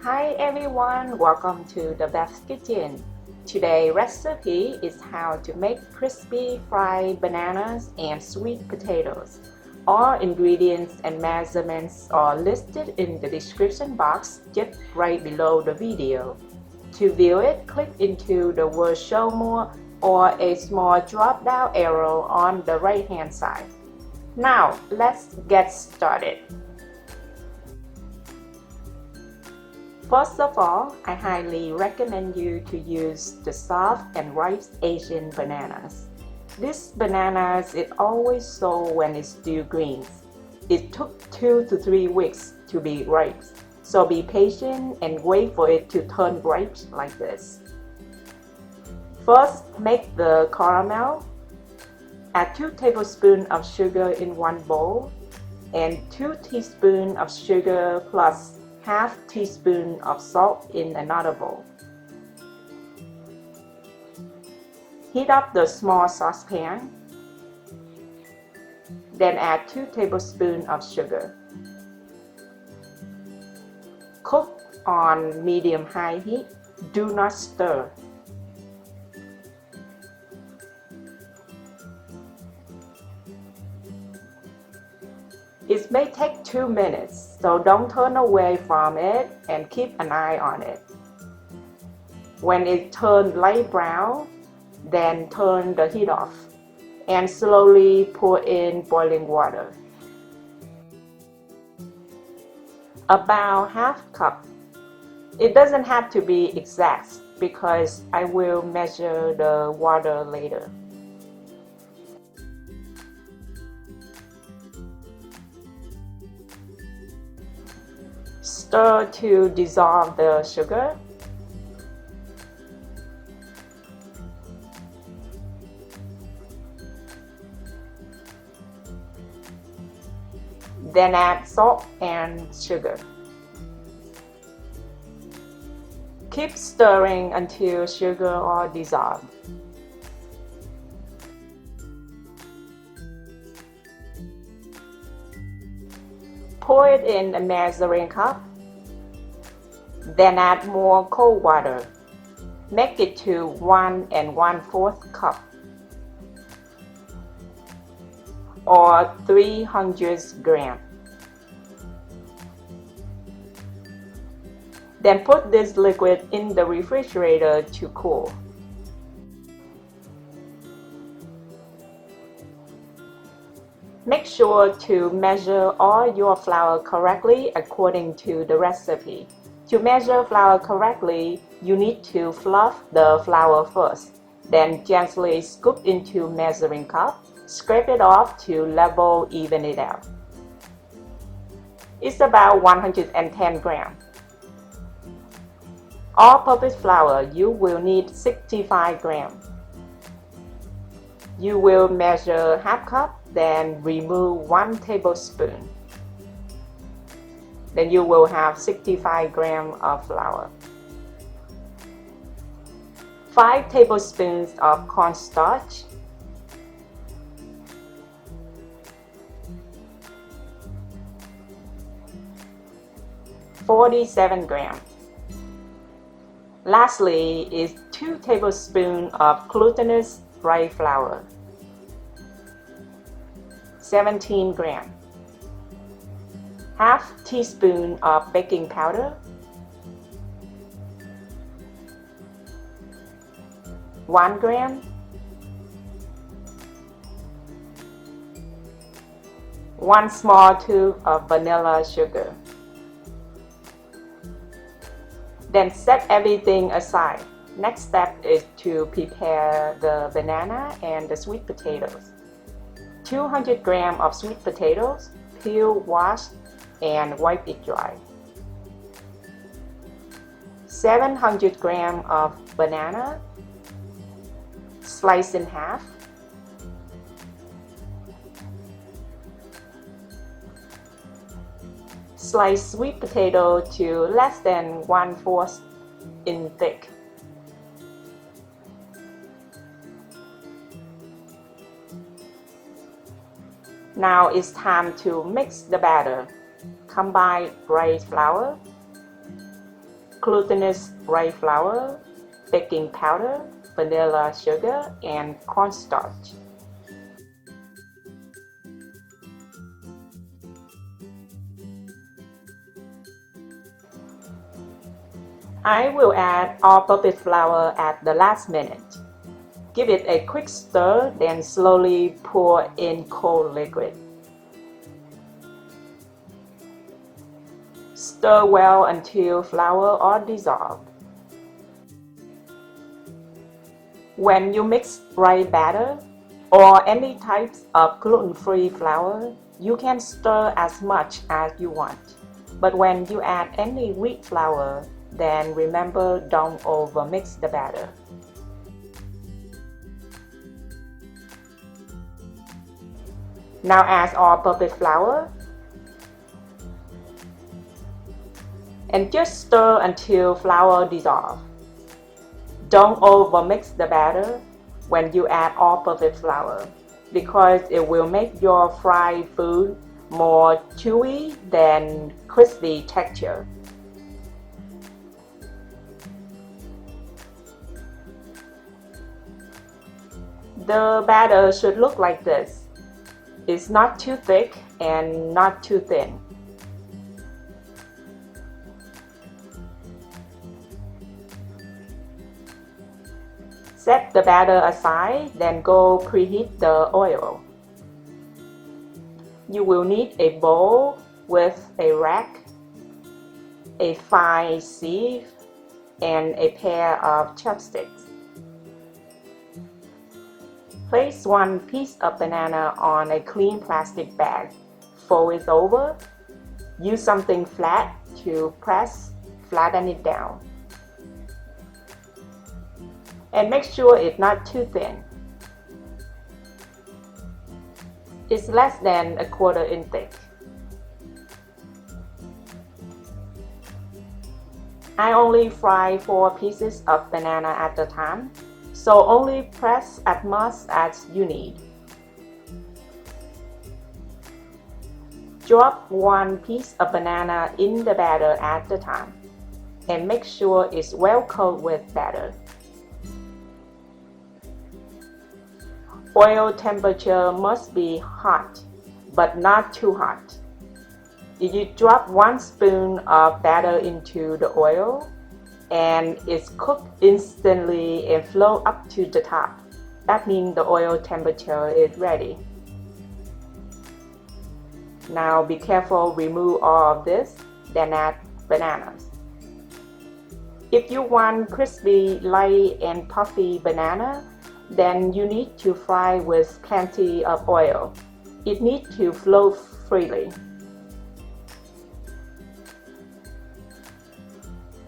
Hi everyone, welcome to the Beth's Kitchen. Today's recipe is how to make crispy fried bananas and sweet potatoes. All ingredients and measurements are listed in the description box just right below the video. To view it, click into the word Show More or a small drop-down arrow on the right-hand side. Now, let's get started. First of all, I highly recommend you to use the soft and ripe Asian bananas. These bananas is always sold when it's still green. It took 2 to 3 weeks to be ripe, so be patient and wait for it to turn ripe like this. First, make the caramel. Add 2 tablespoons of sugar in one bowl and 2 teaspoons of sugar plus half teaspoon of salt in another bowl. Heat up the small saucepan. Then add 2 tablespoons of sugar. Cook on medium-high heat. Do not stir. It may take 2 minutes, so don't turn away from it and keep an eye on it. When it turns light brown, then turn the heat off and slowly pour in boiling water. About half cup. It doesn't have to be exact because I will measure the water later. Stir to dissolve the sugar. Then add salt and sugar. Keep stirring until sugar are dissolved. Pour it in a measuring cup. Then add more cold water. Make it to 1 1/4 cup or 300 grams. Then put this liquid in the refrigerator to cool. Make sure to measure all your flour correctly according to the recipe. To measure flour correctly, you need to fluff the flour first, then gently scoop into measuring cup, scrape it off to level even it out. It's about 110 grams. All-purpose flour, you will need 65 grams. You will measure half cup, then remove 1 tablespoon. Then you will have 65 grams of flour. 5 tablespoons of cornstarch. (47 grams). Lastly is 2 tablespoons of glutinous rice flour. 17 grams. Half teaspoon of baking powder. 1 gram. 1 small tube of vanilla sugar. Then set everything aside. Next step is to prepare the banana and the sweet potatoes. 200 grams of sweet potatoes, peel, wash, and wipe it dry. 700 grams of banana, slice in half. Slice sweet potato to less than 1/4 in thick. Now it's time to mix the batter. Combine rice flour, glutinous rice flour, baking powder, vanilla sugar, and cornstarch. I will add all-purpose flour at the last minute. Give it a quick stir, then slowly pour in cold liquid. Stir well until flour all dissolved. When you mix rice batter or any types of gluten-free flour, you can stir as much as you want. But when you add any wheat flour, then remember, don't overmix the batter. Now add all-purpose flour and just stir until flour dissolves. Don't overmix the batter when you add all-purpose flour because it will make your fried food more chewy than crispy texture. The batter should look like this. It's not too thick and not too thin. Set the batter aside, then go preheat the oil. You will need a bowl with a rack, a fine sieve, and a pair of chopsticks. Place one piece of banana on a clean plastic bag. Fold it over. Use something flat to flatten it down. And make sure it's not too thin. It's less than 1/4 inch thick. I only fry 4 pieces of banana at a time, so only press as much as you need. Drop 1 piece of banana in the batter at a time and make sure it's well coated with batter. Oil temperature must be hot, but not too hot. If you drop 1 spoon of batter into the oil and it's cooked instantly and flow up to the top, that means the oil temperature is ready. Now be careful, remove all of this, then add bananas. If you want crispy, light, and puffy banana, then you need to fry with plenty of oil. It needs to flow freely.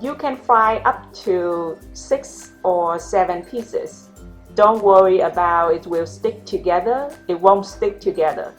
You can fry up to 6 or 7 pieces. Don't worry about it will stick together. It won't stick together.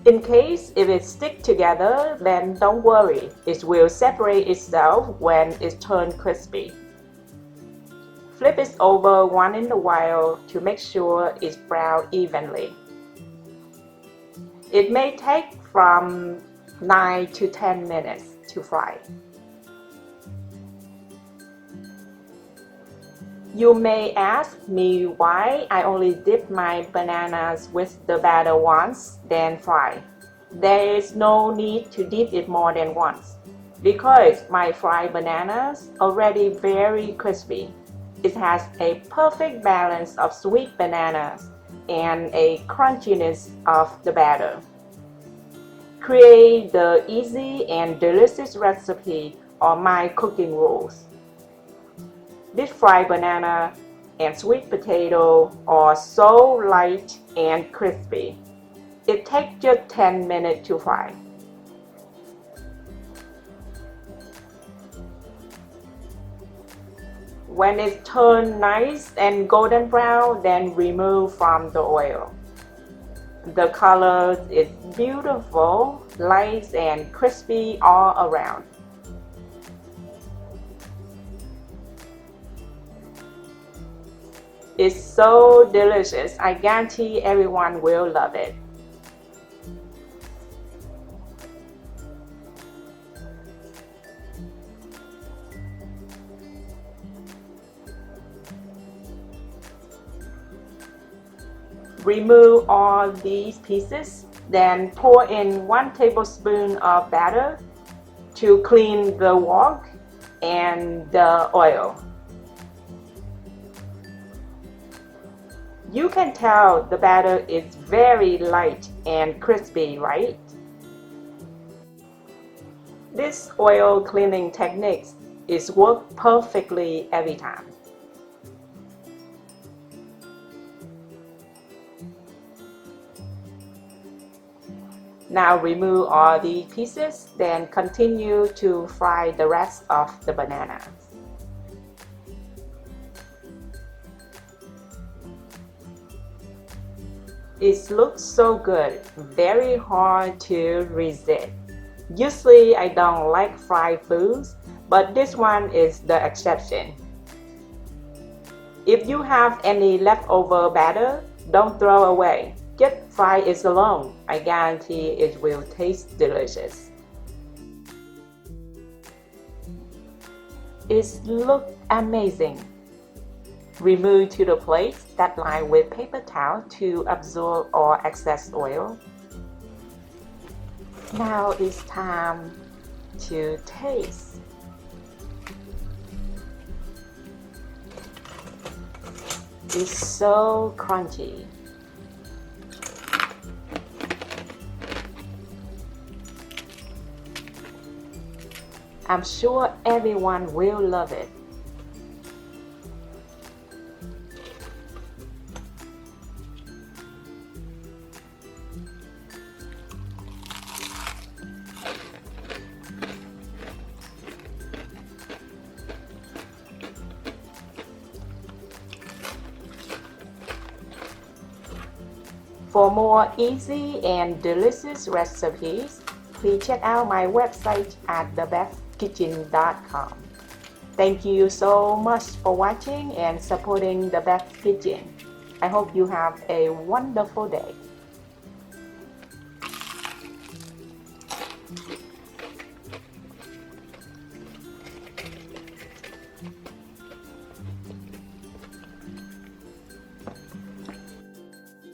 In case if it sticks together, then don't worry. It will separate itself when it's turned crispy. Flip it over once in a while to make sure it's browned evenly. It may take from 9 to 10 minutes to fry. You may ask me why I only dip my bananas with the batter once, then fry. There is no need to dip it more than once, because my fried bananas are already very crispy. It has a perfect balance of sweet bananas and a crunchiness of the batter. Create the easy and delicious recipe on my cooking rules. This fried banana and sweet potato are so light and crispy. It takes just 10 minutes to fry. When it's turned nice and golden brown, then remove from the oil. The color is beautiful, light and crispy all around. It's so delicious. I guarantee everyone will love it. Remove all these pieces, then pour in 1 tablespoon of batter to clean the wok and the oil. You can tell the batter is very light and crispy, right? This oil cleaning technique is work perfectly every time. Now remove all the pieces, then continue to fry the rest of the banana. It looks so good, very hard to resist. Usually I don't like fried foods, but this one is the exception. If you have any leftover batter, don't throw away. Just fry it alone. I guarantee it will taste delicious. It looks amazing. Remove to the plate that line with paper towel to absorb all excess oil. Now it's time to taste. It's so crunchy. I'm sure everyone will love it. For more easy and delicious recipes, please check out my website at thebethkitchen.com. Thank you so much for watching and supporting the Beth Kitchen. I hope you have a wonderful day.